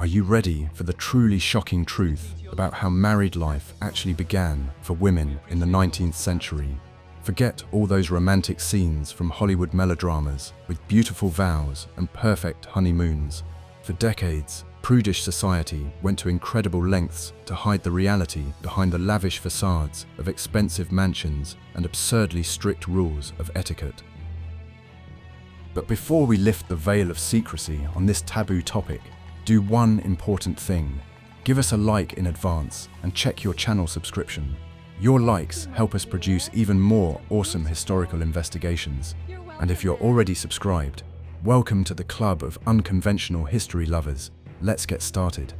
Are you ready for the truly shocking truth about how married life actually began for women in the 19th century? Forget all those romantic scenes from Hollywood melodramas with beautiful vows and perfect honeymoons. For decades, prudish society went to incredible lengths to hide the reality behind the lavish facades of expensive mansions and absurdly strict rules of etiquette. But before we lift the veil of secrecy on this taboo topic, do one important thing. Give us a like in advance and check your channel subscription. Your likes help us produce even more awesome historical investigations. And if you're already subscribed, welcome to the club of unconventional history lovers. Let's get started.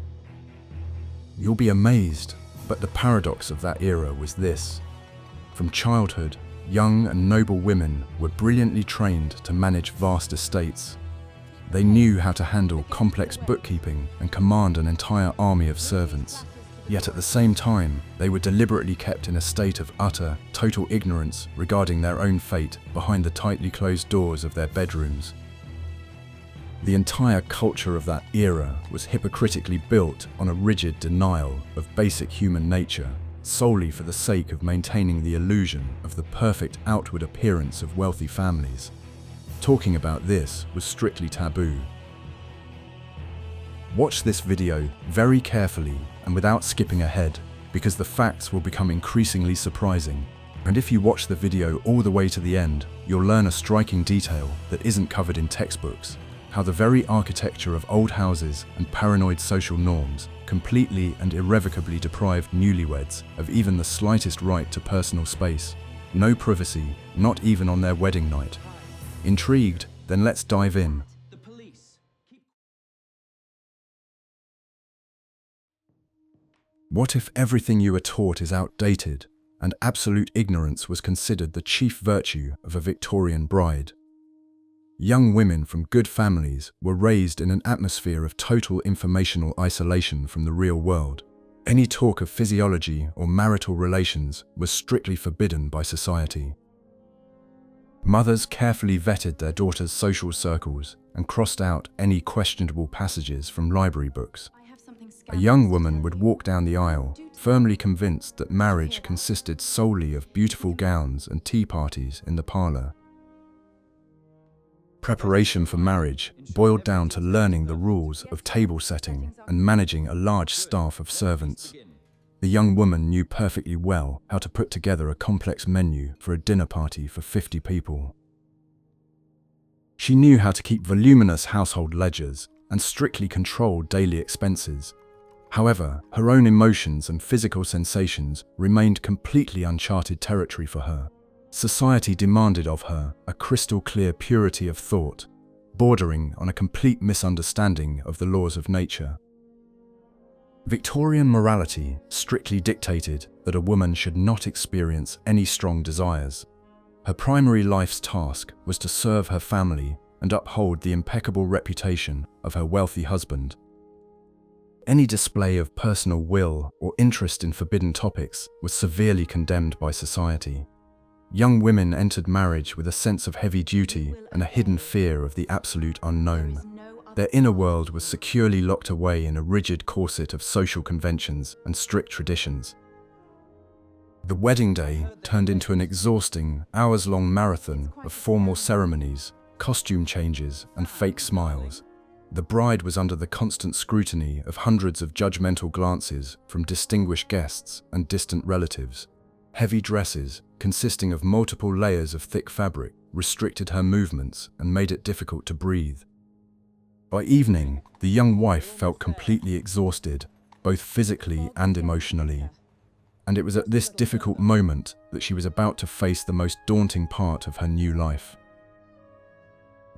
You'll be amazed, but the paradox of that era was this. From childhood, young and noble women were brilliantly trained to manage vast estates. They knew how to handle complex bookkeeping and command an entire army of servants. Yet at the same time, they were deliberately kept in a state of utter, total ignorance regarding their own fate behind the tightly closed doors of their bedrooms. The entire culture of that era was hypocritically built on a rigid denial of basic human nature, solely for the sake of maintaining the illusion of the perfect outward appearance of wealthy families. Talking about this was strictly taboo. Watch this video very carefully and without skipping ahead, because the facts will become increasingly surprising. And if you watch the video all the way to the end, you'll learn a striking detail that isn't covered in textbooks: how the very architecture of old houses and paranoid social norms completely and irrevocably deprived newlyweds of even the slightest right to personal space. No privacy, not even on their wedding night. Intrigued? Then let's dive in. What if everything you were taught is outdated, and absolute ignorance was considered the chief virtue of a Victorian bride? Young women from good families were raised in an atmosphere of total informational isolation from the real world. Any talk of physiology or marital relations was strictly forbidden by society. Mothers carefully vetted their daughters' social circles and crossed out any questionable passages from library books. A young woman would walk down the aisle, firmly convinced that marriage consisted solely of beautiful gowns and tea parties in the parlor. Preparation for marriage boiled down to learning the rules of table setting and managing a large staff of servants. The young woman knew perfectly well how to put together a complex menu for a dinner party for 50 people. She knew how to keep voluminous household ledgers and strictly control daily expenses. However, her own emotions and physical sensations remained completely uncharted territory for her. Society demanded of her a crystal-clear purity of thought, bordering on a complete misunderstanding of the laws of nature. Victorian morality strictly dictated that a woman should not experience any strong desires. Her primary life's task was to serve her family and uphold the impeccable reputation of her wealthy husband. Any display of personal will or interest in forbidden topics was severely condemned by society. Young women entered marriage with a sense of heavy duty and a hidden fear of the absolute unknown. Their inner world was securely locked away in a rigid corset of social conventions and strict traditions. The wedding day turned into an exhausting, hours-long marathon of formal ceremonies, costume changes, and fake smiles. The bride was under the constant scrutiny of hundreds of judgmental glances from distinguished guests and distant relatives. Heavy dresses, consisting of multiple layers of thick fabric, restricted her movements and made it difficult to breathe. By evening, the young wife felt completely exhausted, both physically and emotionally. And it was at this difficult moment that she was about to face the most daunting part of her new life.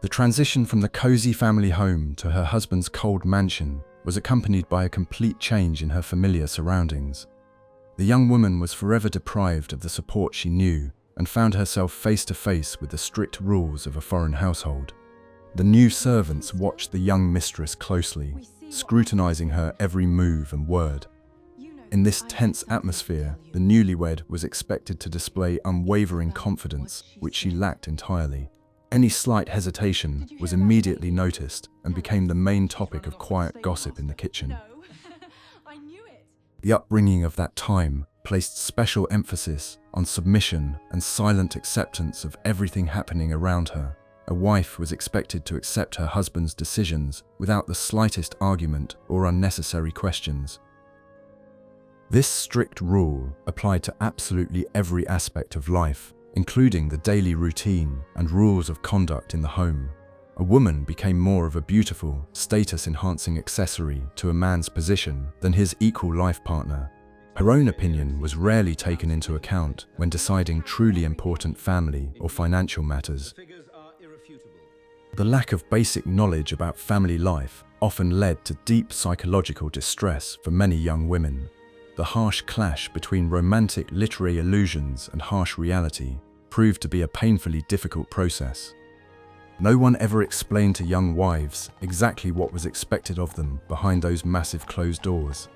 The transition from the cozy family home to her husband's cold mansion was accompanied by a complete change in her familiar surroundings. The young woman was forever deprived of the support she knew and found herself face to face with the strict rules of a foreign household. The new servants watched the young mistress closely, scrutinizing her every move and word. In this tense atmosphere, the newlywed was expected to display unwavering confidence, which she lacked entirely. Any slight hesitation was immediately noticed and became the main topic of quiet gossip in the kitchen. I knew it. The upbringing of that time placed special emphasis on submission and silent acceptance of everything happening around her. A wife was expected to accept her husband's decisions without the slightest argument or unnecessary questions. This strict rule applied to absolutely every aspect of life, including the daily routine and rules of conduct in the home. A woman became more of a beautiful, status-enhancing accessory to a man's position than his equal life partner. Her own opinion was rarely taken into account when deciding truly important family or financial matters. The lack of basic knowledge about family life often led to deep psychological distress for many young women. The harsh clash between romantic literary illusions and harsh reality proved to be a painfully difficult process. No one ever explained to young wives exactly what was expected of them behind those massive closed doors.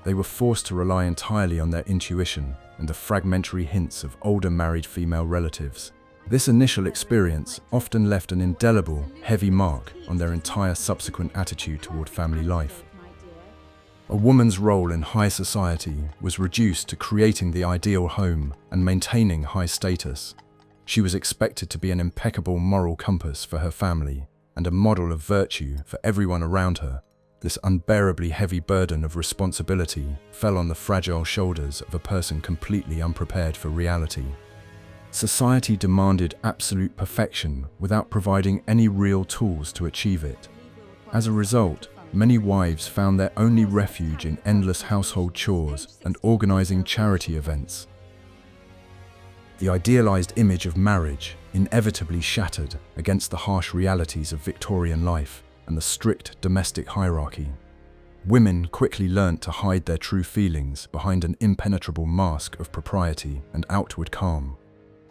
They were forced to rely entirely on their intuition and the fragmentary hints of older married female relatives. This initial experience often left an indelible, heavy mark on their entire subsequent attitude toward family life. A woman's role in high society was reduced to creating the ideal home and maintaining high status. She was expected to be an impeccable moral compass for her family and a model of virtue for everyone around her. This unbearably heavy burden of responsibility fell on the fragile shoulders of a person completely unprepared for reality. Society demanded absolute perfection without providing any real tools to achieve it. As a result, many wives found their only refuge in endless household chores and organizing charity events. The idealized image of marriage inevitably shattered against the harsh realities of Victorian life and the strict domestic hierarchy. Women quickly learnt to hide their true feelings behind an impenetrable mask of propriety and outward calm.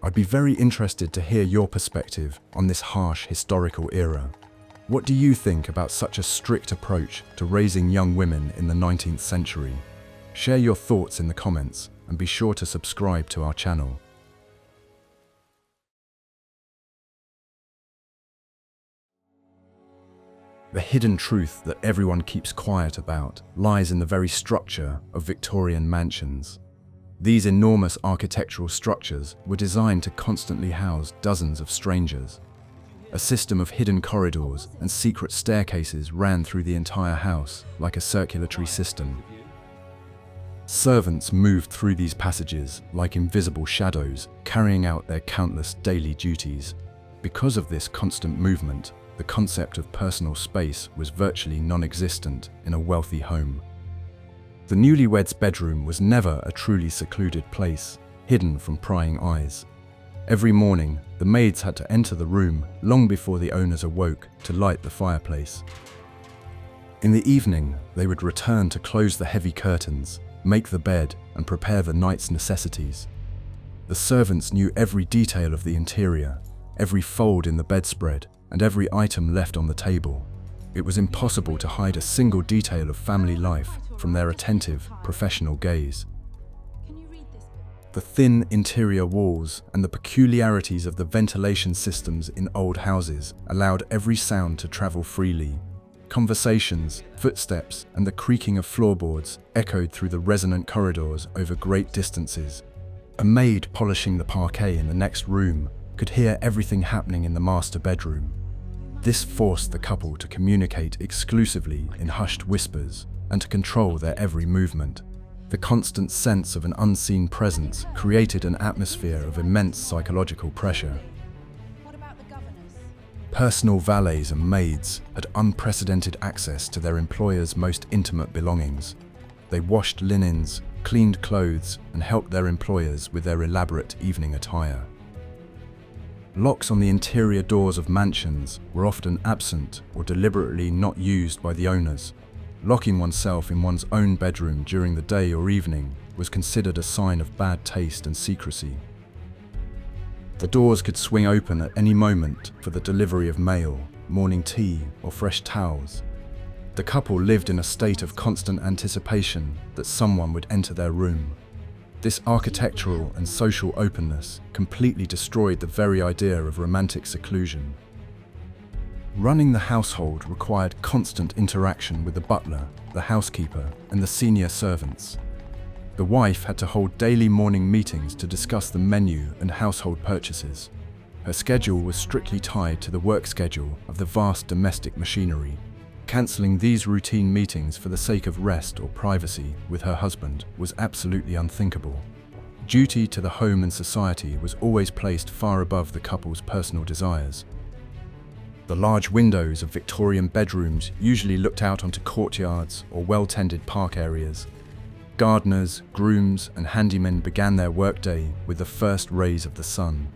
I'd be very interested to hear your perspective on this harsh historical era. What do you think about such a strict approach to raising young women in the 19th century? Share your thoughts in the comments and be sure to subscribe to our channel. The hidden truth that everyone keeps quiet about lies in the very structure of Victorian mansions. These enormous architectural structures were designed to constantly house dozens of strangers. A system of hidden corridors and secret staircases ran through the entire house, like a circulatory system. Servants moved through these passages like invisible shadows, carrying out their countless daily duties. Because of this constant movement, the concept of personal space was virtually non-existent in a wealthy home. The newlyweds' bedroom was never a truly secluded place, hidden from prying eyes. Every morning, the maids had to enter the room long before the owners awoke to light the fireplace. In the evening, they would return to close the heavy curtains, make the bed, and prepare the night's necessities. The servants knew every detail of the interior, every fold in the bedspread, and every item left on the table. It was impossible to hide a single detail of family life from their attentive, professional gaze. The thin interior walls and the peculiarities of the ventilation systems in old houses allowed every sound to travel freely. Conversations, footsteps, and the creaking of floorboards echoed through the resonant corridors over great distances. A maid polishing the parquet in the next room could hear everything happening in the master bedroom. This forced the couple to communicate exclusively in hushed whispers and to control their every movement. The constant sense of an unseen presence created an atmosphere of immense psychological pressure. Personal valets and maids had unprecedented access to their employers' most intimate belongings. They washed linens, cleaned clothes, and helped their employers with their elaborate evening attire. Locks on the interior doors of mansions were often absent or deliberately not used by the owners. Locking oneself in one's own bedroom during the day or evening was considered a sign of bad taste and secrecy. The doors could swing open at any moment for the delivery of mail, morning tea, or fresh towels. The couple lived in a state of constant anticipation that someone would enter their room. This architectural and social openness completely destroyed the very idea of romantic seclusion. Running the household required constant interaction with the butler, the housekeeper, and the senior servants. The wife had to hold daily morning meetings to discuss the menu and household purchases. Her schedule was strictly tied to the work schedule of the vast domestic machinery. Cancelling these routine meetings for the sake of rest or privacy with her husband was absolutely unthinkable. Duty to the home and society was always placed far above the couple's personal desires. The large windows of Victorian bedrooms usually looked out onto courtyards or well-tended park areas. Gardeners, grooms, and handymen began their workday with the first rays of the sun.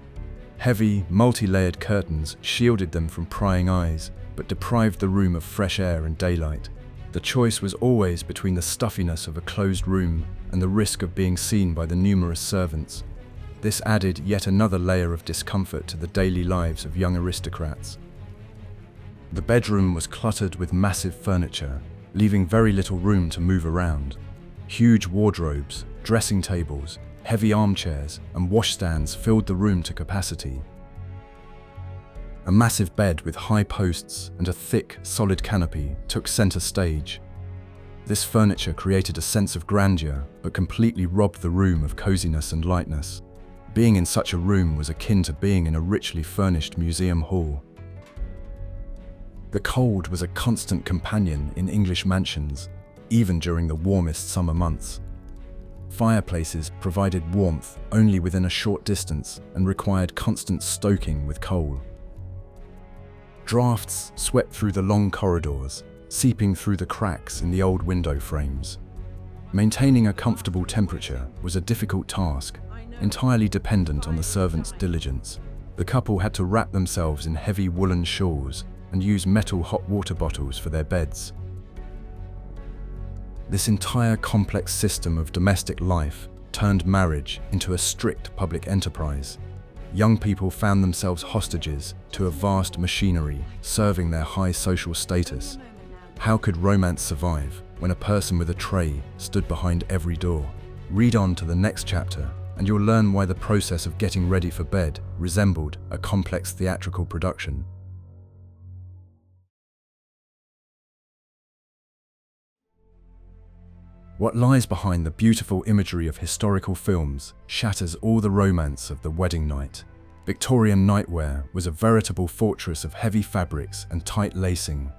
Heavy, multi-layered curtains shielded them from prying eyes, but deprived the room of fresh air and daylight. The choice was always between the stuffiness of a closed room and the risk of being seen by the numerous servants. This added yet another layer of discomfort to the daily lives of young aristocrats. The bedroom was cluttered with massive furniture, leaving very little room to move around. Huge wardrobes, dressing tables, heavy armchairs, and washstands filled the room to capacity. A massive bed with high posts and a thick, solid canopy took center stage. This furniture created a sense of grandeur, but completely robbed the room of coziness and lightness. Being in such a room was akin to being in a richly furnished museum hall. The cold was a constant companion in English mansions, even during the warmest summer months. Fireplaces provided warmth only within a short distance and required constant stoking with coal. Drafts swept through the long corridors, seeping through the cracks in the old window frames. Maintaining a comfortable temperature was a difficult task, entirely dependent on the servants' diligence. The couple had to wrap themselves in heavy woolen shawls and use metal hot water bottles for their beds. This entire complex system of domestic life turned marriage into a strict public enterprise. Young people found themselves hostages to a vast machinery serving their high social status. How could romance survive when a person with a tray stood behind every door? Read on to the next chapter, and you'll learn why the process of getting ready for bed resembled a complex theatrical production. What lies behind the beautiful imagery of historical films shatters all the romance of the wedding night. Victorian nightwear was a veritable fortress of heavy fabrics and tight lacing.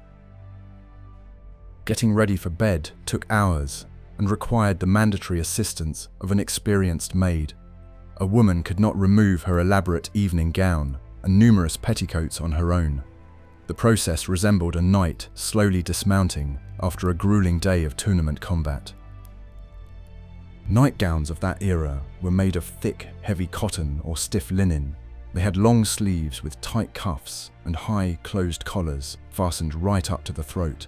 Getting ready for bed took hours and required the mandatory assistance of an experienced maid. A woman could not remove her elaborate evening gown and numerous petticoats on her own. The process resembled a knight slowly dismounting after a grueling day of tournament combat. Nightgowns of that era were made of thick, heavy cotton or stiff linen. They had long sleeves with tight cuffs and high, closed collars fastened right up to the throat.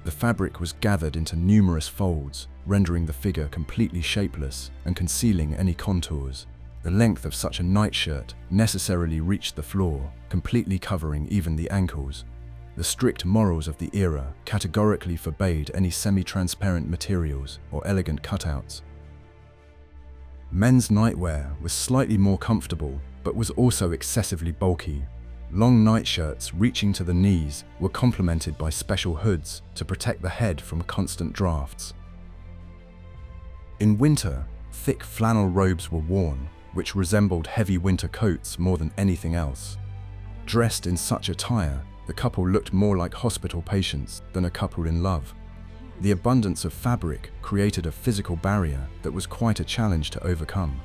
The fabric was gathered into numerous folds, rendering the figure completely shapeless and concealing any contours. The length of such a nightshirt necessarily reached the floor, completely covering even the ankles. The strict morals of the era categorically forbade any semi-transparent materials or elegant cutouts. Men's nightwear was slightly more comfortable, but was also excessively bulky. Long nightshirts reaching to the knees were complemented by special hoods to protect the head from constant drafts. In winter, thick flannel robes were worn, which resembled heavy winter coats more than anything else. Dressed in such attire, the couple looked more like hospital patients than a couple in love. The abundance of fabric created a physical barrier that was quite a challenge to overcome.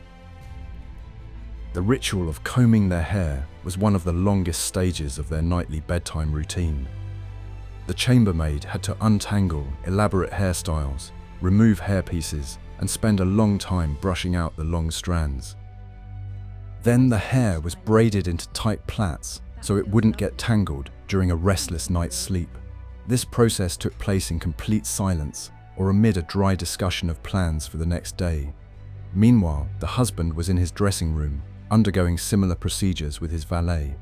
The ritual of combing their hair was one of the longest stages of their nightly bedtime routine. The chambermaid had to untangle elaborate hairstyles, remove hairpieces, and spend a long time brushing out the long strands. Then the hair was braided into tight plaits so it wouldn't get tangled during a restless night's sleep. This process took place in complete silence or amid a dry discussion of plans for the next day. Meanwhile, the husband was in his dressing room, undergoing similar procedures with his valet.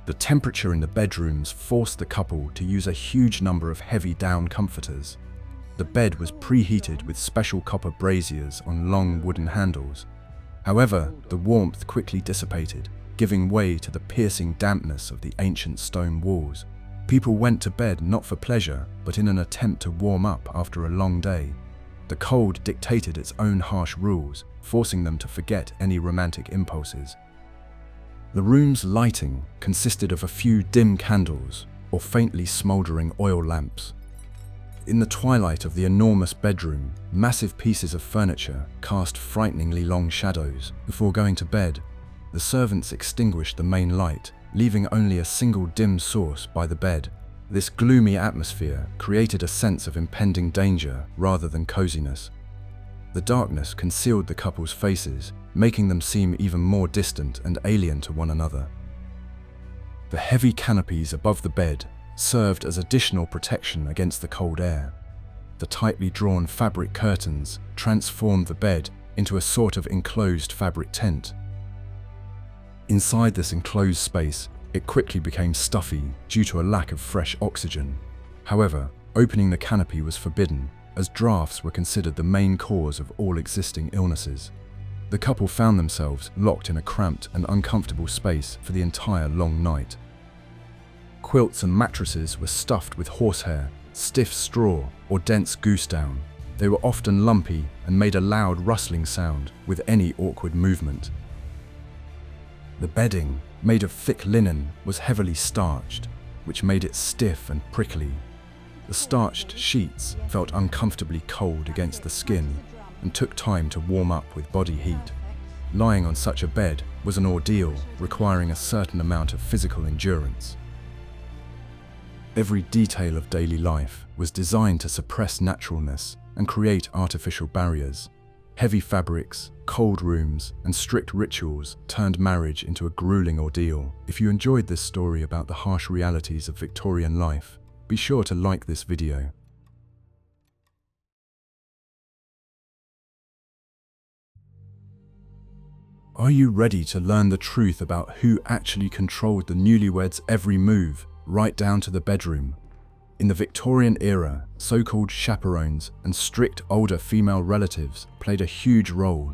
The temperature in the bedrooms forced the couple to use a huge number of heavy down comforters. The bed was preheated with special copper braziers on long wooden handles. However, the warmth quickly dissipated, giving way to the piercing dampness of the ancient stone walls. People went to bed not for pleasure, but in an attempt to warm up after a long day. The cold dictated its own harsh rules, forcing them to forget any romantic impulses. The room's lighting consisted of a few dim candles or faintly smoldering oil lamps. In the twilight of the enormous bedroom, massive pieces of furniture cast frighteningly long shadows. Before going to bed, the servants extinguished the main light, leaving only a single dim source by the bed. This gloomy atmosphere created a sense of impending danger rather than coziness. The darkness concealed the couple's faces, making them seem even more distant and alien to one another. The heavy canopies above the bed served as additional protection against the cold air. The tightly drawn fabric curtains transformed the bed into a sort of enclosed fabric tent. Inside this enclosed space, it quickly became stuffy due to a lack of fresh oxygen. However, opening the canopy was forbidden, as drafts were considered the main cause of all existing illnesses. The couple found themselves locked in a cramped and uncomfortable space for the entire long night. Quilts and mattresses were stuffed with horsehair, stiff straw, or dense goose down. They were often lumpy and made a loud rustling sound with any awkward movement. The bedding, made of thick linen, was heavily starched, which made it stiff and prickly. The starched sheets felt uncomfortably cold against the skin and took time to warm up with body heat. Lying on such a bed was an ordeal, requiring a certain amount of physical endurance. Every detail of daily life was designed to suppress naturalness and create artificial barriers. Heavy fabrics, cold rooms, and strict rituals turned marriage into a grueling ordeal. If you enjoyed this story about the harsh realities of Victorian life, be sure to like this video. Are you ready to learn the truth about who actually controlled the newlyweds' every move, right down to the bedroom? In the Victorian era, so-called chaperones and strict older female relatives played a huge role.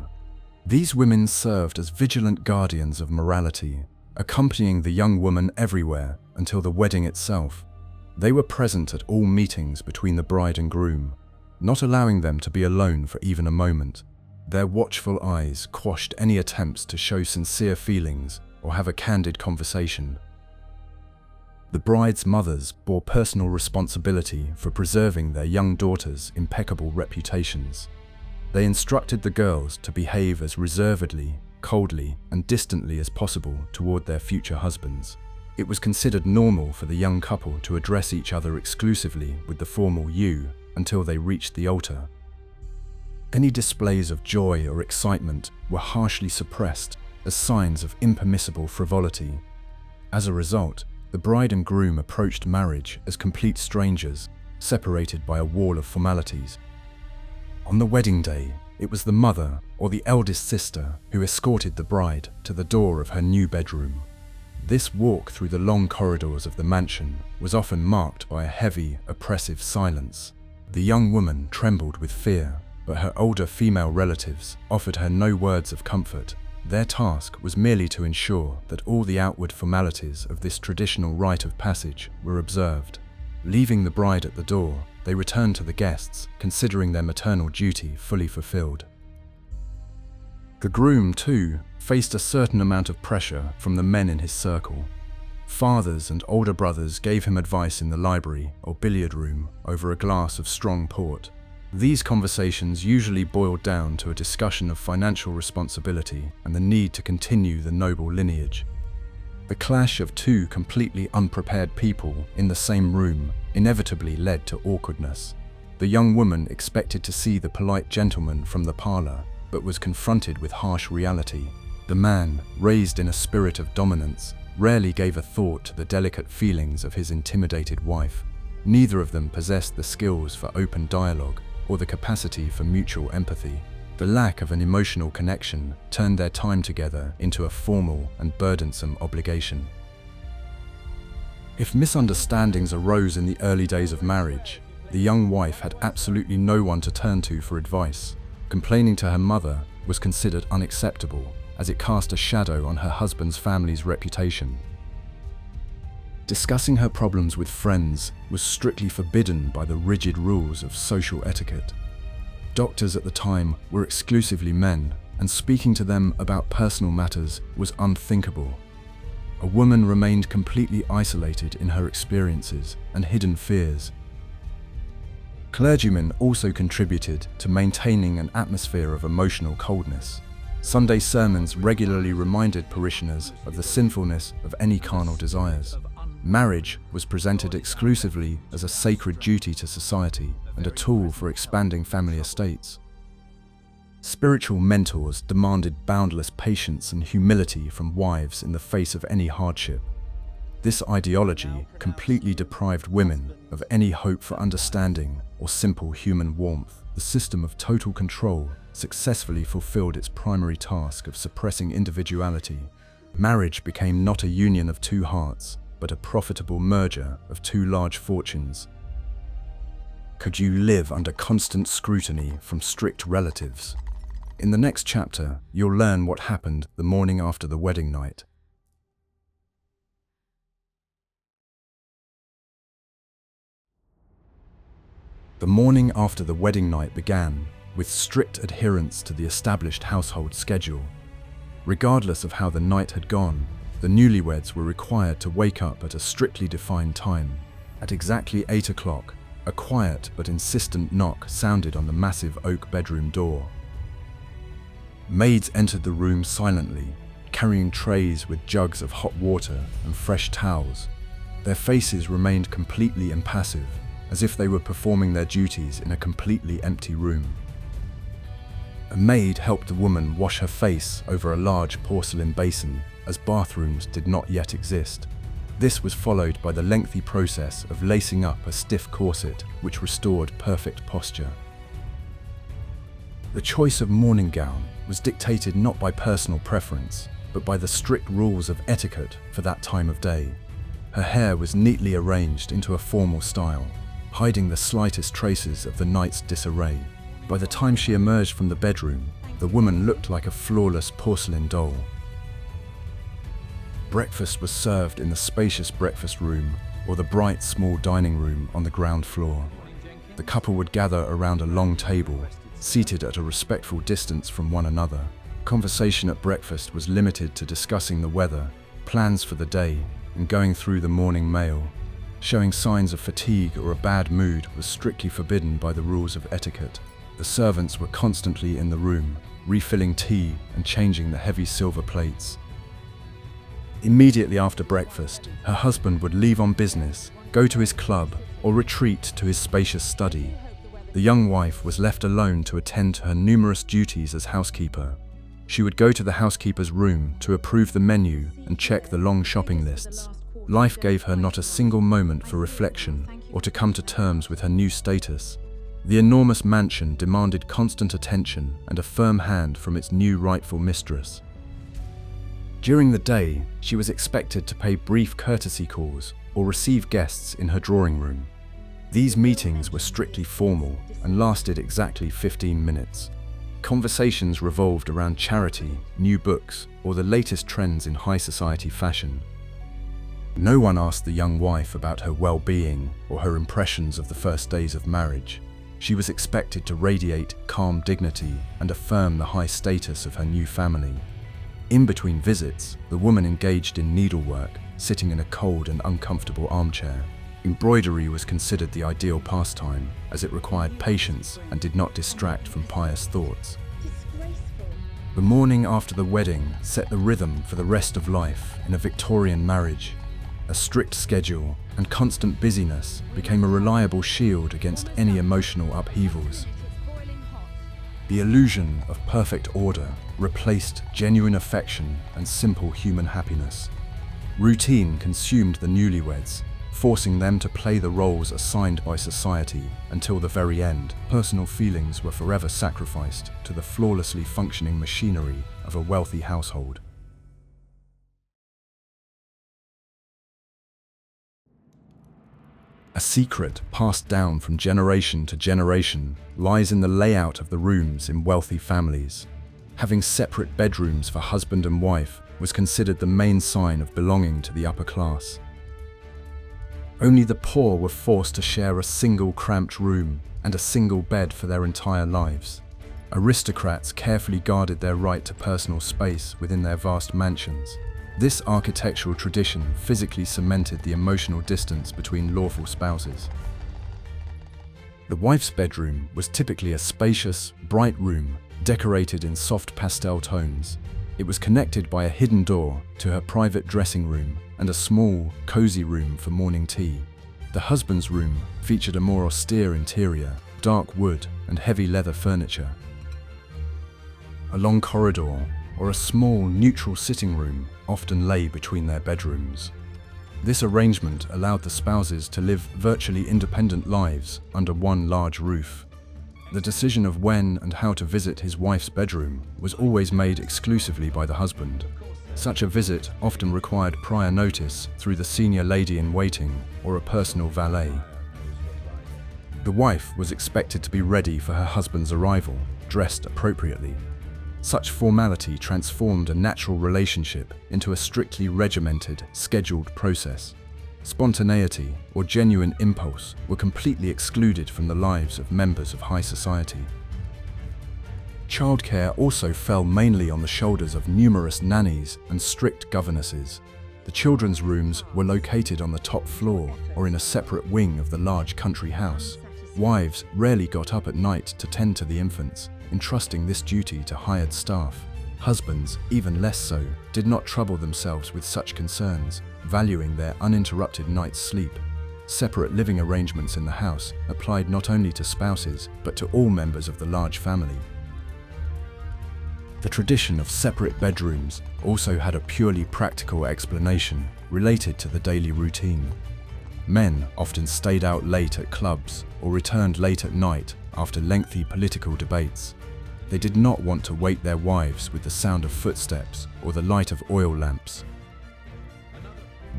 These women served as vigilant guardians of morality, accompanying the young woman everywhere until the wedding itself. They were present at all meetings between the bride and groom, not allowing them to be alone for even a moment. Their watchful eyes quashed any attempts to show sincere feelings or have a candid conversation. The bride's mothers bore personal responsibility for preserving their young daughters' impeccable reputations. They instructed the girls to behave as reservedly, coldly, and distantly as possible toward their future husbands. It was considered normal for the young couple to address each other exclusively with the formal "you" until they reached the altar. Any displays of joy or excitement were harshly suppressed as signs of impermissible frivolity. As a result, the bride and groom approached marriage as complete strangers, separated by a wall of formalities. On the wedding day, it was the mother or the eldest sister who escorted the bride to the door of her new bedroom. This walk through the long corridors of the mansion was often marked by a heavy, oppressive silence. The young woman trembled with fear, but her older female relatives offered her no words of comfort. Their task was merely to ensure that all the outward formalities of this traditional rite of passage were observed. Leaving the bride at the door, they returned to the guests, considering their maternal duty fully fulfilled. The groom, too, faced a certain amount of pressure from the men in his circle. Fathers and older brothers gave him advice in the library or billiard room over a glass of strong port. These conversations usually boiled down to a discussion of financial responsibility and the need to continue the noble lineage. The clash of two completely unprepared people in the same room inevitably led to awkwardness. The young woman expected to see the polite gentleman from the parlor, but was confronted with harsh reality. The man, raised in a spirit of dominance, rarely gave a thought to the delicate feelings of his intimidated wife. Neither of them possessed the skills for open dialogue or the capacity for mutual empathy. The lack of an emotional connection turned their time together into a formal and burdensome obligation. If misunderstandings arose in the early days of marriage, The young wife had absolutely no one to turn to for advice. Complaining to her mother was considered unacceptable, as it cast a shadow on her husband's family's reputation. Discussing her problems with friends was strictly forbidden by the rigid rules of social etiquette. Doctors at the time were exclusively men, and speaking to them about personal matters was unthinkable. A woman remained completely isolated in her experiences and hidden fears. Clergymen also contributed to maintaining an atmosphere of emotional coldness. Sunday sermons regularly reminded parishioners of the sinfulness of any carnal desires. Marriage was presented exclusively as a sacred duty to society and a tool for expanding family estates. Spiritual mentors demanded boundless patience and humility from wives in the face of any hardship. This ideology completely deprived women of any hope for understanding or simple human warmth. The system of total control successfully fulfilled its primary task of suppressing individuality. Marriage became not a union of two hearts, but a profitable merger of two large fortunes. Could you live under constant scrutiny from strict relatives? In the next chapter, you'll learn what happened the morning after the wedding night. The morning after the wedding night began with strict adherence to the established household schedule. Regardless of how the night had gone, the newlyweds were required to wake up at a strictly defined time. At exactly 8 o'clock, a quiet but insistent knock sounded on the massive oak bedroom door. Maids entered the room silently, carrying trays with jugs of hot water and fresh towels. Their faces remained completely impassive, as if they were performing their duties in a completely empty room. A maid helped the woman wash her face over a large porcelain basin, as bathrooms did not yet exist. This was followed by the lengthy process of lacing up a stiff corset, which restored perfect posture. The choice of morning gown was dictated not by personal preference, but by the strict rules of etiquette for that time of day. Her hair was neatly arranged into a formal style, hiding the slightest traces of the night's disarray. By the time she emerged from the bedroom, the woman looked like a flawless porcelain doll. Breakfast was served in the spacious breakfast room or the bright small dining room on the ground floor. The couple would gather around a long table, seated at a respectful distance from one another. Conversation at breakfast was limited to discussing the weather, plans for the day, and going through the morning mail. Showing signs of fatigue or a bad mood was strictly forbidden by the rules of etiquette. The servants were constantly in the room, refilling tea and changing the heavy silver plates. Immediately after breakfast, her husband would leave on business, go to his club, or retreat to his spacious study. The young wife was left alone to attend to her numerous duties as housekeeper. She would go to the housekeeper's room to approve the menu and check the long shopping lists. Life gave her not a single moment for reflection or to come to terms with her new status. The enormous mansion demanded constant attention and a firm hand from its new rightful mistress. During the day, she was expected to pay brief courtesy calls or receive guests in her drawing room. These meetings were strictly formal and lasted exactly 15 minutes. Conversations revolved around charity, new books, or the latest trends in high society fashion. No one asked the young wife about her well-being or her impressions of the first days of marriage. She was expected to radiate calm dignity and affirm the high status of her new family. In between visits, the woman engaged in needlework, sitting in a cold and uncomfortable armchair. Embroidery was considered the ideal pastime, as it required patience and did not distract from pious thoughts. The morning after the wedding set the rhythm for the rest of life in a Victorian marriage. A strict schedule and constant busyness became a reliable shield against any emotional upheavals. The illusion of perfect order replaced genuine affection and simple human happiness. Routine consumed the newlyweds, forcing them to play the roles assigned by society until the very end. Personal feelings were forever sacrificed to the flawlessly functioning machinery of a wealthy household. A secret passed down from generation to generation lies in the layout of the rooms in wealthy families. Having separate bedrooms for husband and wife was considered the main sign of belonging to the upper class. Only the poor were forced to share a single cramped room and a single bed for their entire lives. Aristocrats carefully guarded their right to personal space within their vast mansions. This architectural tradition physically cemented the emotional distance between lawful spouses. The wife's bedroom was typically a spacious, bright room decorated in soft pastel tones. It was connected by a hidden door to her private dressing room and a small, cozy room for morning tea. The husband's room featured a more austere interior, dark wood and heavy leather furniture. A long corridor or a small, neutral sitting room often lay between their bedrooms. This arrangement allowed the spouses to live virtually independent lives under one large roof. The decision of when and how to visit his wife's bedroom was always made exclusively by the husband. Such a visit often required prior notice through the senior lady-in-waiting or a personal valet. The wife was expected to be ready for her husband's arrival, dressed appropriately. Such formality transformed a natural relationship into a strictly regimented, scheduled process. Spontaneity or genuine impulse were completely excluded from the lives of members of high society. Childcare also fell mainly on the shoulders of numerous nannies and strict governesses. The children's rooms were located on the top floor or in a separate wing of the large country house. Wives rarely got up at night to tend to the infants, entrusting this duty to hired staff. Husbands, even less so, did not trouble themselves with such concerns, valuing their uninterrupted night's sleep. Separate living arrangements in the house applied not only to spouses, but to all members of the large family. The tradition of separate bedrooms also had a purely practical explanation related to the daily routine. Men often stayed out late at clubs or returned late at night after lengthy political debates. They did not want to wake their wives with the sound of footsteps or the light of oil lamps.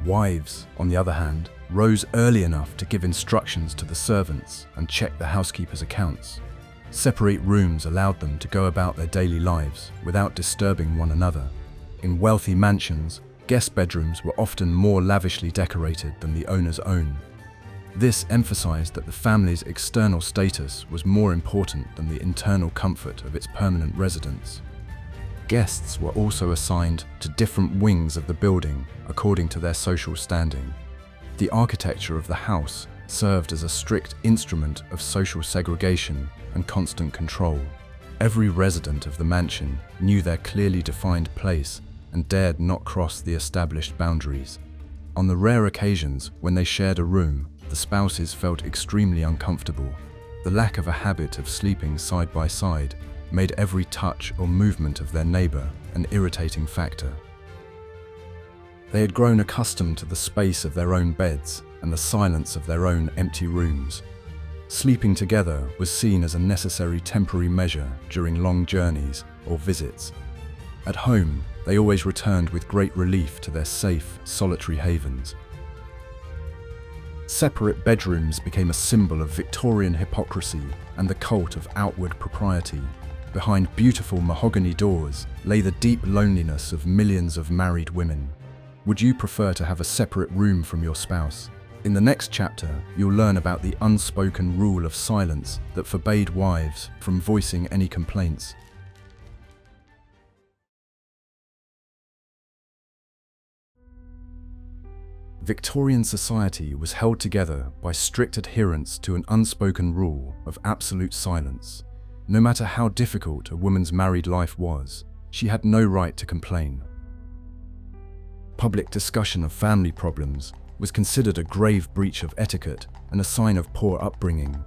Wives, on the other hand, rose early enough to give instructions to the servants and check the housekeeper's accounts. Separate rooms allowed them to go about their daily lives without disturbing one another. In wealthy mansions, guest bedrooms were often more lavishly decorated than the owner's own. This emphasized that the family's external status was more important than the internal comfort of its permanent residents. Guests were also assigned to different wings of the building according to their social standing. The architecture of the house served as a strict instrument of social segregation and constant control. Every resident of the mansion knew their clearly defined place and dared not cross the established boundaries. On the rare occasions when they shared a room, the spouses felt extremely uncomfortable. The lack of a habit of sleeping side by side made every touch or movement of their neighbor an irritating factor. They had grown accustomed to the space of their own beds and the silence of their own empty rooms. Sleeping together was seen as a necessary temporary measure during long journeys or visits. At home, they always returned with great relief to their safe, solitary havens. Separate bedrooms became a symbol of Victorian hypocrisy and the cult of outward propriety. Behind beautiful mahogany doors lay the deep loneliness of millions of married women. Would you prefer to have a separate room from your spouse? In the next chapter, you'll learn about the unspoken rule of silence that forbade wives from voicing any complaints. Victorian society was held together by strict adherence to an unspoken rule of absolute silence. No matter how difficult a woman's married life was, she had no right to complain. Public discussion of family problems was considered a grave breach of etiquette and a sign of poor upbringing.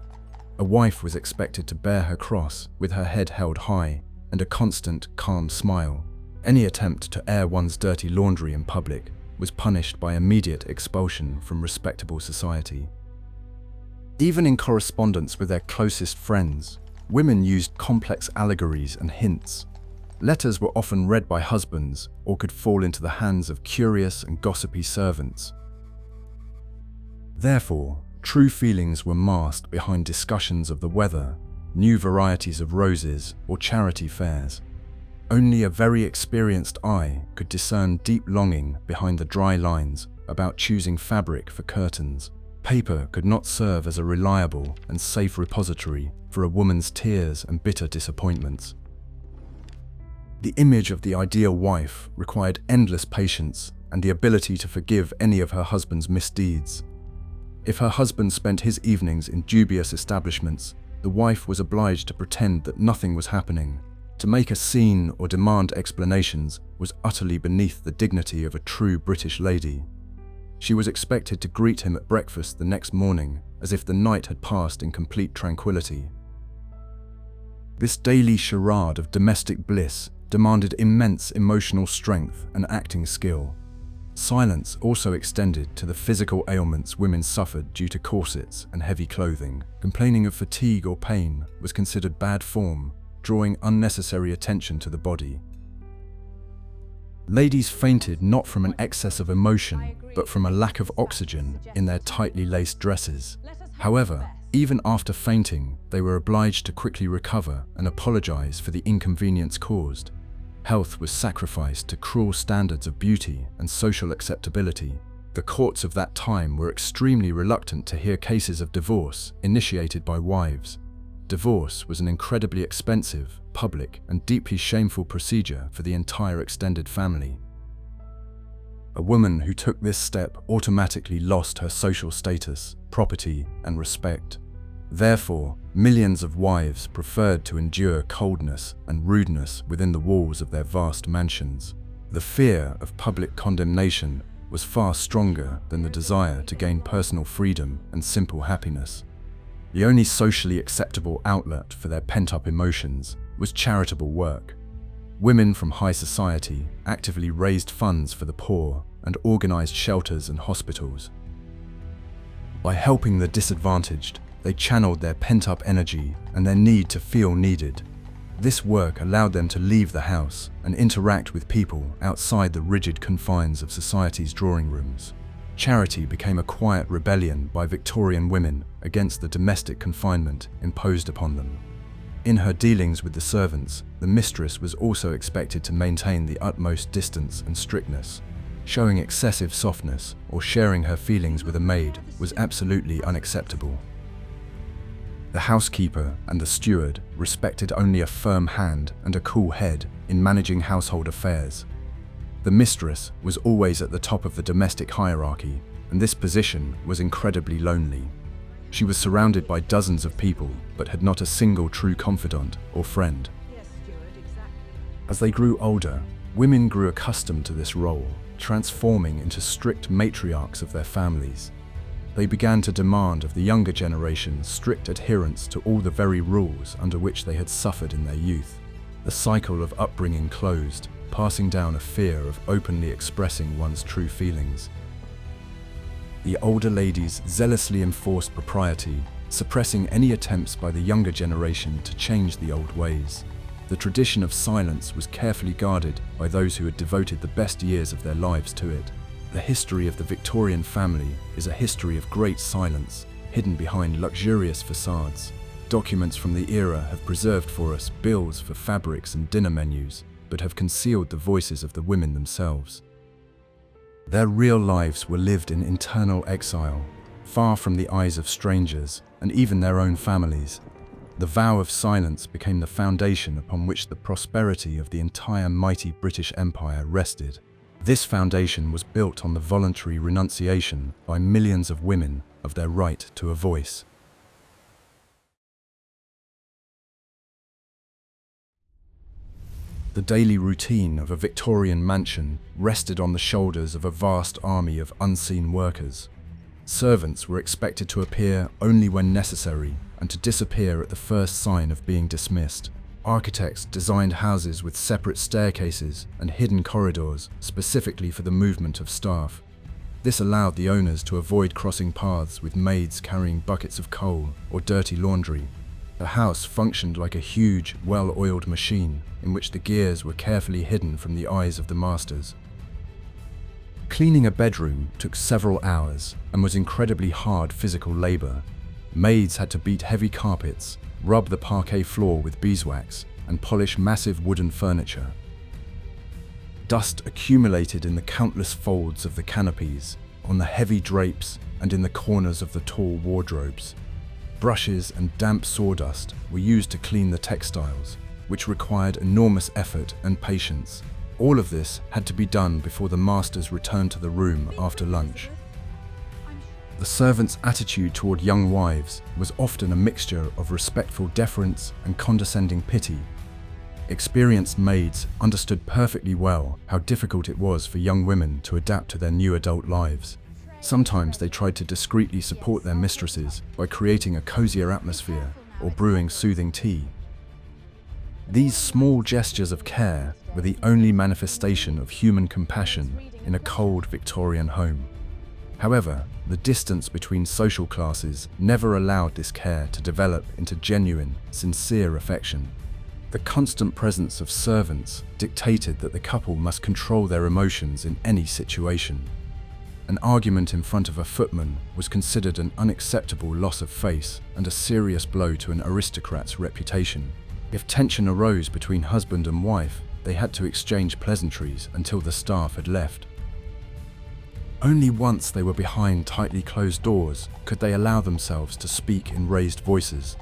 A wife was expected to bear her cross with her head held high and a constant, calm smile. Any attempt to air one's dirty laundry in public was punished by immediate expulsion from respectable society. Even in correspondence with their closest friends, women used complex allegories and hints. Letters were often read by husbands or could fall into the hands of curious and gossipy servants. Therefore, True feelings were masked behind discussions of the weather, new varieties of roses, or charity fairs. Only a very experienced eye could discern deep longing behind the dry lines about choosing fabric for curtains. Paper could not serve as a reliable and safe repository for a woman's tears and bitter disappointments. The image of the ideal wife required endless patience and the ability to forgive any of her husband's misdeeds. If her husband spent his evenings in dubious establishments, the wife was obliged to pretend that nothing was happening. To make a scene or demand explanations was utterly beneath the dignity of a true British lady. She was expected to greet him at breakfast the next morning as if the night had passed in complete tranquility. This daily charade of domestic bliss demanded immense emotional strength and acting skill. Silence also extended to the physical ailments women suffered due to corsets and heavy clothing. Complaining of fatigue or pain was considered bad form, drawing unnecessary attention to the body. Ladies fainted not from an excess of emotion, but from a lack of oxygen in their tightly laced dresses. However, even after fainting, they were obliged to quickly recover and apologize for the inconvenience caused. Health was sacrificed to cruel standards of beauty and social acceptability. The courts of that time were extremely reluctant to hear cases of divorce initiated by wives. Divorce was an incredibly expensive, public, and deeply shameful procedure for the entire extended family. A woman who took this step automatically lost her social status, property, and respect. Therefore, millions of wives preferred to endure coldness and rudeness within the walls of their vast mansions. The fear of public condemnation was far stronger than the desire to gain personal freedom and simple happiness. The only socially acceptable outlet for their pent-up emotions was charitable work. Women from high society actively raised funds for the poor and organized shelters and hospitals. By helping the disadvantaged, they channeled their pent-up energy and their need to feel needed. This work allowed them to leave the house and interact with people outside the rigid confines of society's drawing rooms. Charity became a quiet rebellion by Victorian women against the domestic confinement imposed upon them. In her dealings with the servants, the mistress was also expected to maintain the utmost distance and strictness. Showing excessive softness or sharing her feelings with a maid was absolutely unacceptable. The housekeeper and the steward respected only a firm hand and a cool head in managing household affairs. The mistress was always at the top of the domestic hierarchy, and this position was incredibly lonely. She was surrounded by dozens of people, but had not a single true confidant or friend. Yes, steward, exactly. As they grew older, women grew accustomed to this role, transforming into strict matriarchs of their families. They began to demand of the younger generation strict adherence to all the very rules under which they had suffered in their youth. The cycle of upbringing closed, passing down a fear of openly expressing one's true feelings. The older ladies zealously enforced propriety, suppressing any attempts by the younger generation to change the old ways. The tradition of silence was carefully guarded by those who had devoted the best years of their lives to it. The history of the Victorian family is a history of great silence, hidden behind luxurious facades. Documents from the era have preserved for us bills for fabrics and dinner menus, but have concealed the voices of the women themselves. Their real lives were lived in internal exile, far from the eyes of strangers and even their own families. The vow of silence became the foundation upon which the prosperity of the entire mighty British Empire rested. This foundation was built on the voluntary renunciation by millions of women of their right to a voice. The daily routine of a Victorian mansion rested on the shoulders of a vast army of unseen workers. Servants were expected to appear only when necessary and to disappear at the first sign of being dismissed. Architects designed houses with separate staircases and hidden corridors specifically for the movement of staff. This allowed the owners to avoid crossing paths with maids carrying buckets of coal or dirty laundry. The house functioned like a huge, well-oiled machine in which the gears were carefully hidden from the eyes of the masters. Cleaning a bedroom took several hours and was incredibly hard physical labor. Maids had to beat heavy carpets, rub the parquet floor with beeswax, and polish massive wooden furniture. Dust accumulated in the countless folds of the canopies, on the heavy drapes, and in the corners of the tall wardrobes. Brushes and damp sawdust were used to clean the textiles, which required enormous effort and patience. All of this had to be done before the masters returned to the room after lunch. The servants' attitude toward young wives was often a mixture of respectful deference and condescending pity. Experienced maids understood perfectly well how difficult it was for young women to adapt to their new adult lives. Sometimes they tried to discreetly support their mistresses by creating a cozier atmosphere or brewing soothing tea. These small gestures of care were the only manifestation of human compassion in a cold Victorian home. However, the distance between social classes never allowed this care to develop into genuine, sincere affection. The constant presence of servants dictated that the couple must control their emotions in any situation. An argument in front of a footman was considered an unacceptable loss of face and a serious blow to an aristocrat's reputation. If tension arose between husband and wife, they had to exchange pleasantries until the staff had left. Only once they were behind tightly closed doors could they allow themselves to speak in raised voices.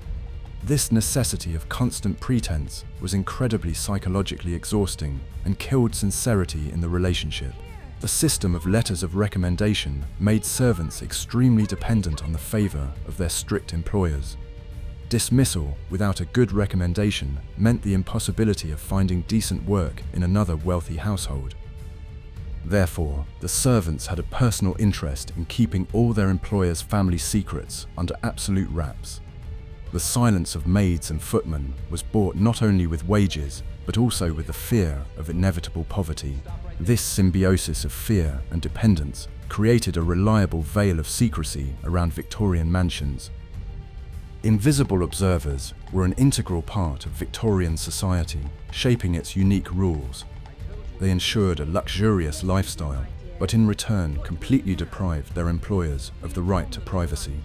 This necessity of constant pretense was incredibly psychologically exhausting and killed sincerity in the relationship. The system of letters of recommendation made servants extremely dependent on the favor of their strict employers. Dismissal without a good recommendation meant the impossibility of finding decent work in another wealthy household. Therefore, the servants had a personal interest in keeping all their employers' family secrets under absolute wraps. The silence of maids and footmen was bought not only with wages, but also with the fear of inevitable poverty. This symbiosis of fear and dependence created a reliable veil of secrecy around Victorian mansions. Invisible observers were an integral part of Victorian society, shaping its unique rules. They ensured a luxurious lifestyle, but in return completely deprived their employers of the right to privacy.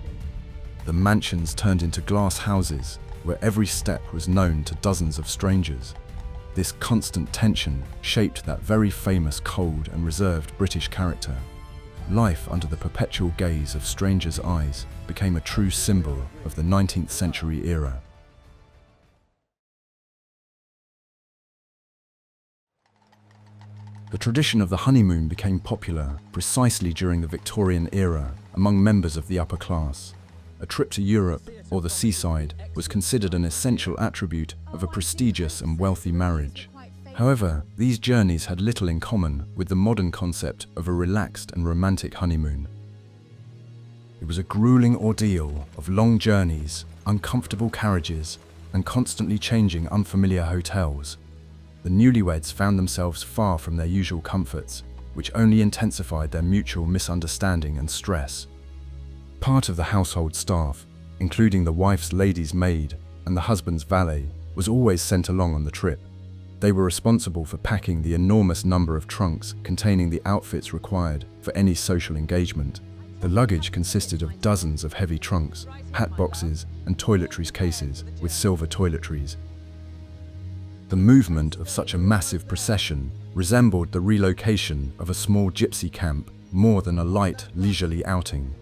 The mansions turned into glass houses, where every step was known to dozens of strangers. This constant tension shaped that very famous cold and reserved British character. Life under the perpetual gaze of strangers' eyes became a true symbol of the 19th century era. The tradition of the honeymoon became popular precisely during the Victorian era among members of the upper class. A trip to Europe or the seaside was considered an essential attribute of a prestigious and wealthy marriage. However, these journeys had little in common with the modern concept of a relaxed and romantic honeymoon. It was a grueling ordeal of long journeys, uncomfortable carriages, and constantly changing unfamiliar hotels. The newlyweds found themselves far from their usual comforts, which only intensified their mutual misunderstanding and stress. Part of the household staff, including the wife's lady's maid and the husband's valet, was always sent along on the trip. They were responsible for packing the enormous number of trunks containing the outfits required for any social engagement. The luggage consisted of dozens of heavy trunks, hat boxes, and toiletries cases with silver toiletries. The movement of such a massive procession resembled the relocation of a small gypsy camp more than a light, leisurely outing.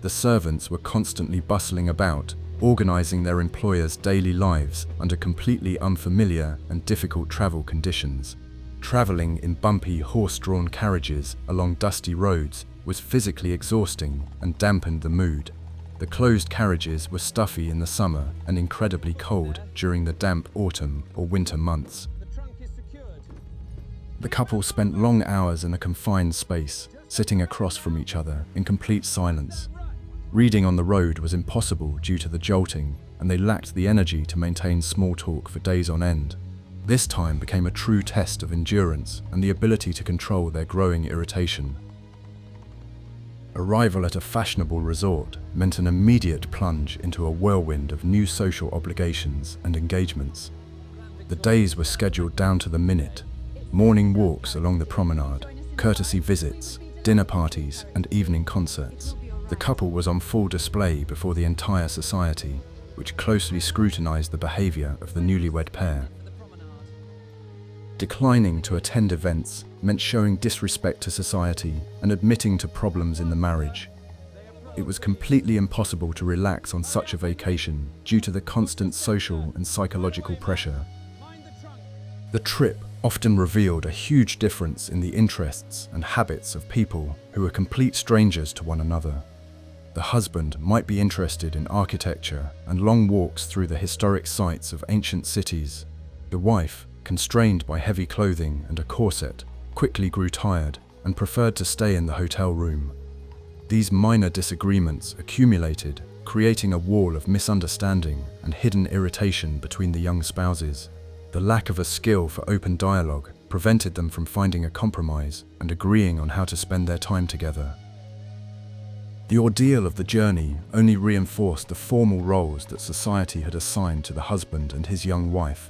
The servants were constantly bustling about, organizing their employers' daily lives under completely unfamiliar and difficult travel conditions. Traveling in bumpy, horse-drawn carriages along dusty roads was physically exhausting and dampened the mood. The closed carriages were stuffy in the summer and incredibly cold during the damp autumn or winter months. The couple spent long hours in a confined space, sitting across from each other in complete silence. Reading on the road was impossible due to the jolting, and they lacked the energy to maintain small talk for days on end. This time became a true test of endurance and the ability to control their growing irritation. Arrival at a fashionable resort meant an immediate plunge into a whirlwind of new social obligations and engagements. The days were scheduled down to the minute. Morning walks along the promenade, courtesy visits, dinner parties, and evening concerts. The couple was on full display before the entire society, which closely scrutinized the behavior of the newlywed pair. Declining to attend events meant showing disrespect to society and admitting to problems in the marriage. It was completely impossible to relax on such a vacation due to the constant social and psychological pressure. The trip often revealed a huge difference in the interests and habits of people who were complete strangers to one another. The husband might be interested in architecture and long walks through the historic sites of ancient cities. The wife, constrained by heavy clothing and a corset, quickly grew tired and preferred to stay in the hotel room. These minor disagreements accumulated, creating a wall of misunderstanding and hidden irritation between the young spouses. The lack of a skill for open dialogue prevented them from finding a compromise and agreeing on how to spend their time together. The ordeal of the journey only reinforced the formal roles that society had assigned to the husband and his young wife.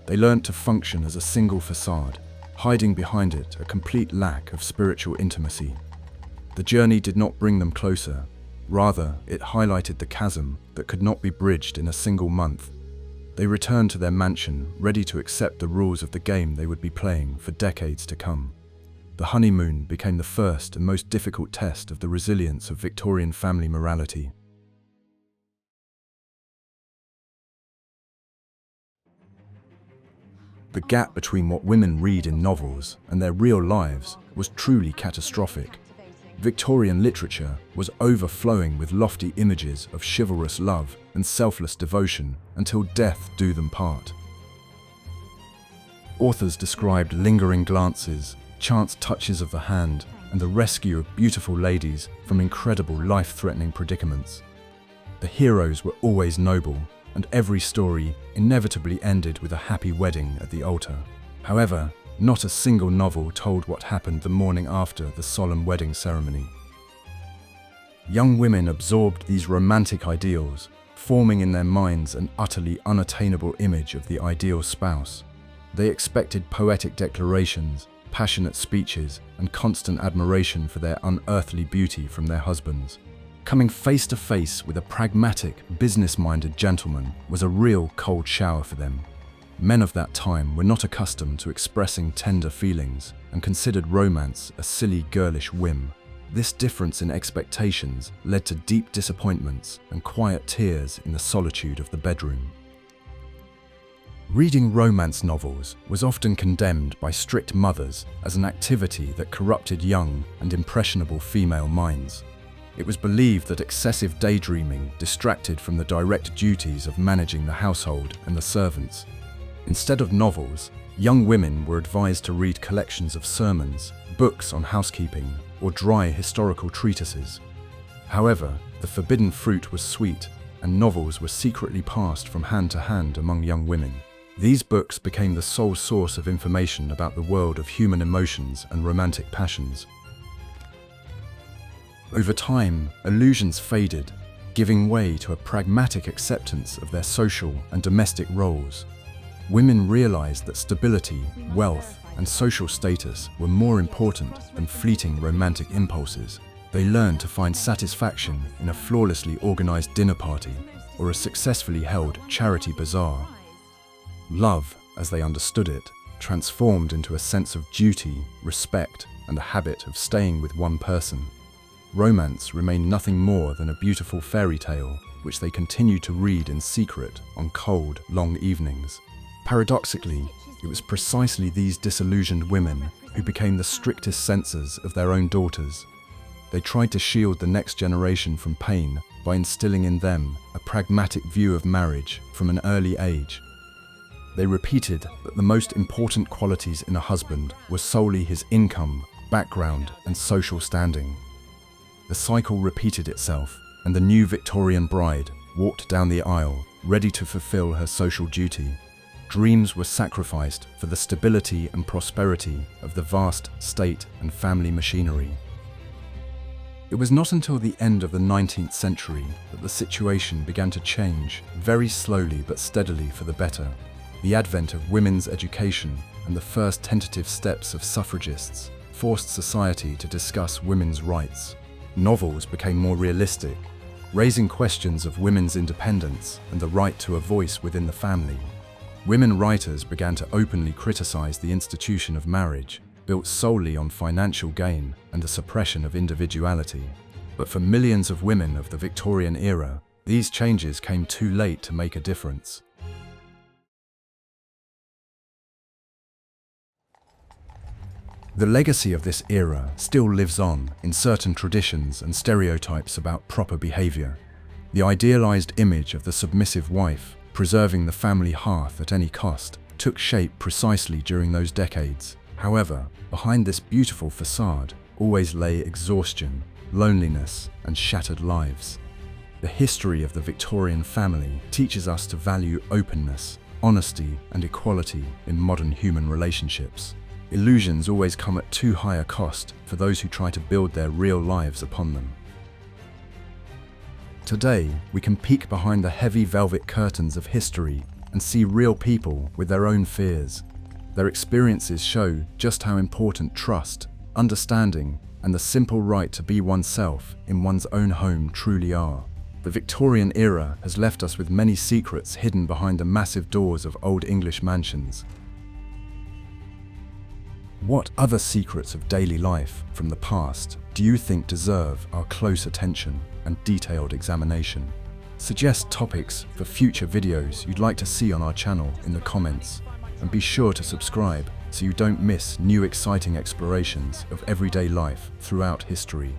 They learned to function as a single facade, hiding behind it a complete lack of spiritual intimacy. The journey did not bring them closer. Rather, it highlighted the chasm that could not be bridged in a single month. They returned to their mansion, ready to accept the rules of the game they would be playing for decades to come. The honeymoon became the first and most difficult test of the resilience of Victorian family morality. The gap between what women read in novels and their real lives was truly catastrophic. Victorian literature was overflowing with lofty images of chivalrous love and selfless devotion until death do them part. Authors described lingering glances, chance touches of the hand, and the rescue of beautiful ladies from incredible life-threatening predicaments. The heroes were always noble, and every story inevitably ended with a happy wedding at the altar. However, not a single novel told what happened the morning after the solemn wedding ceremony. Young women absorbed these romantic ideals, forming in their minds an utterly unattainable image of the ideal spouse. They expected poetic declarations, passionate speeches, and constant admiration for their unearthly beauty from their husbands. Coming face to face with a pragmatic, business-minded gentleman was a real cold shower for them. Men of that time were not accustomed to expressing tender feelings and considered romance a silly, girlish whim. This difference in expectations led to deep disappointments and quiet tears in the solitude of the bedroom. Reading romance novels was often condemned by strict mothers as an activity that corrupted young and impressionable female minds. It was believed that excessive daydreaming distracted from the direct duties of managing the household and the servants. Instead of novels, young women were advised to read collections of sermons, books on housekeeping, or dry historical treatises. However, the forbidden fruit was sweet, and novels were secretly passed from hand to hand among young women. These books became the sole source of information about the world of human emotions and romantic passions. Over time, illusions faded, giving way to a pragmatic acceptance of their social and domestic roles. Women realized that stability, wealth, and social status were more important than fleeting romantic impulses. They learned to find satisfaction in a flawlessly organized dinner party or a successfully held charity bazaar. Love, as they understood it, transformed into a sense of duty, respect, and the habit of staying with one person. Romance remained nothing more than a beautiful fairy tale, which they continued to read in secret on cold, long evenings. Paradoxically, it was precisely these disillusioned women who became the strictest censors of their own daughters. They tried to shield the next generation from pain by instilling in them a pragmatic view of marriage from an early age. They repeated that the most important qualities in a husband were solely his income, background, and social standing. The cycle repeated itself, and the new Victorian bride walked down the aisle, ready to fulfill her social duty. Dreams were sacrificed for the stability and prosperity of the vast state and family machinery. It was not until the end of the 19th century that the situation began to change, very slowly but steadily for the better. The advent of women's education and the first tentative steps of suffragists forced society to discuss women's rights. Novels became more realistic, raising questions of women's independence and the right to a voice within the family. Women writers began to openly criticize the institution of marriage, built solely on financial gain and the suppression of individuality. But for millions of women of the Victorian era, these changes came too late to make a difference. The legacy of this era still lives on in certain traditions and stereotypes about proper behavior. The idealized image of the submissive wife, preserving the family hearth at any cost, took shape precisely during those decades. However, behind this beautiful facade always lay exhaustion, loneliness, and shattered lives. The history of the Victorian family teaches us to value openness, honesty, and equality in modern human relationships. Illusions always come at too high a cost for those who try to build their real lives upon them. Today, we can peek behind the heavy velvet curtains of history and see real people with their own fears. Their experiences show just how important trust, understanding, and the simple right to be oneself in one's own home truly are. The Victorian era has left us with many secrets hidden behind the massive doors of old English mansions. What other secrets of daily life from the past do you think deserve our close attention and detailed examination? Suggest topics for future videos you'd like to see on our channel in the comments, and be sure to subscribe so you don't miss new exciting explorations of everyday life throughout history.